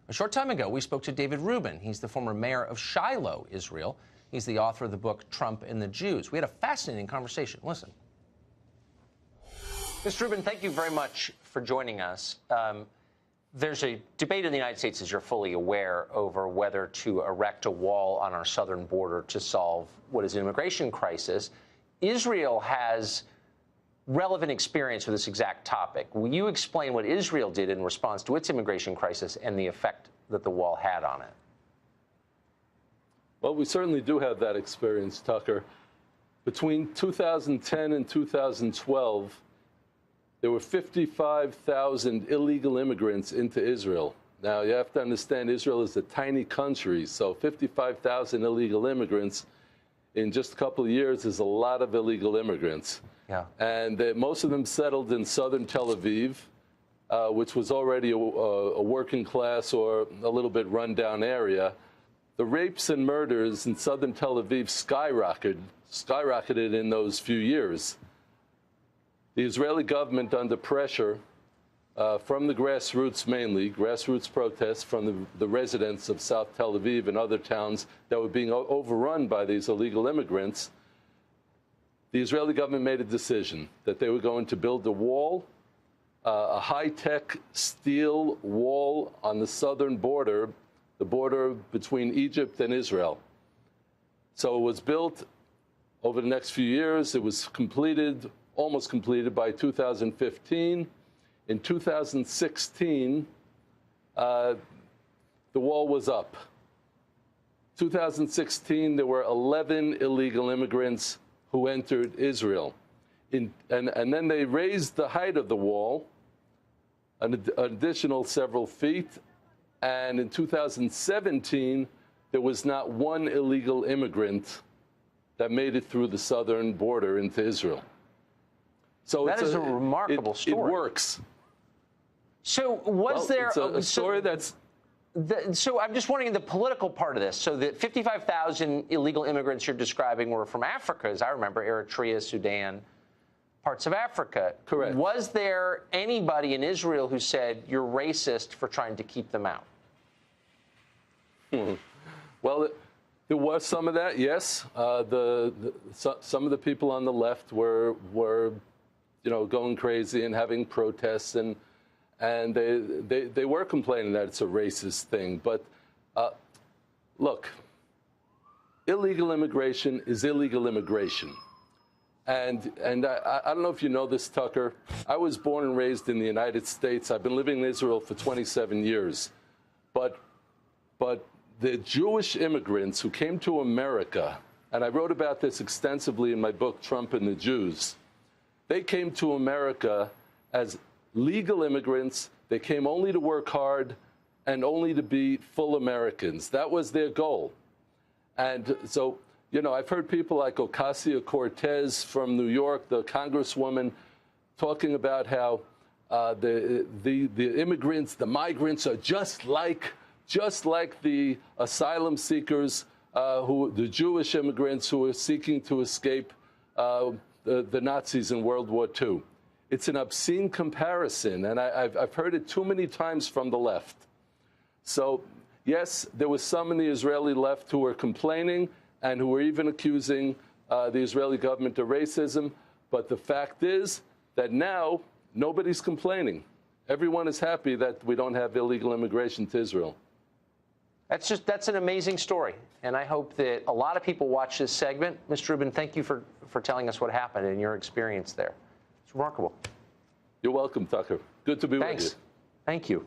A short time ago, we spoke to David Rubin. He's the former mayor of Shiloh, Israel. He's the author of the book Trump and the Jews. We had a fascinating conversation. Listen. Mr. Rubin, thank you very much for joining us. There's a debate in the United States, as you're fully aware, over whether to erect a wall on our southern border to solve what is an immigration crisis. Israel has relevant experience with this exact topic. Will you explain what Israel did in response to its immigration crisis and the effect that the wall had on it? Well, we certainly do have that experience, Tucker. Between 2010 and 2012, there were 55,000 illegal immigrants into Israel. Now, you have to understand, Israel is a tiny country, so 55,000 illegal immigrants in just a couple of years is a lot of illegal immigrants. Yeah. And most of them settled in southern Tel Aviv, which was already a working class or a little bit rundown area. The rapes and murders in southern Tel Aviv skyrocketed in those few years. The Israeli government, under pressure from the grassroots mainly, grassroots protests from the residents of South Tel Aviv and other towns that were being overrun by these illegal immigrants, the Israeli government made a decision that they were going to build a wall, a high-tech steel wall on the southern border, the border between Egypt and Israel. So it was built over the next few years. It was completed, almost completed by 2015. In 2016, the wall was up. 2016, there were 11 illegal immigrants who entered Israel. And then they raised the height of the wall an additional several feet. And in 2017, there was not one illegal immigrant that made it through the southern border into Israel. So that is a remarkable story. It works. So was there it's a story that's... So I'm just wondering the political part of this. So the 55,000 illegal immigrants you're describing were from Africa, as I remember, Eritrea, Sudan, parts of Africa. Correct. Was there anybody in Israel who said, you're racist for trying to keep them out? Well, there was some of that, yes. Some of the people on the left were going crazy and having protests, and they were complaining that it's a racist thing. But look, illegal immigration is illegal immigration. And I don't know if you know this, Tucker. I was born and raised in the United States. I've been living in Israel for 27 years. But the Jewish immigrants who came to America, and I wrote about this extensively in my book, Trump and the Jews, they came to America as legal immigrants. They came only to work hard and only to be full Americans. That was their goal. And so, I've heard people like Ocasio-Cortez from New York, the congresswoman, talking about how the immigrants, the migrants, are just like the asylum seekers, the Jewish immigrants who are seeking to escape the Nazis in World War II. It's an obscene comparison, and I've heard it too many times from the left. So, yes, there was some in the Israeli left who were complaining and who were even accusing the Israeli government of racism. But the fact is that now nobody's complaining. Everyone is happy that we don't have illegal immigration to Israel. That's an amazing story. And I hope that a lot of people watch this segment. Mr. Rubin, thank you for telling us what happened and your experience there. It's remarkable. You're welcome, Tucker. Good to be with you. Thank you.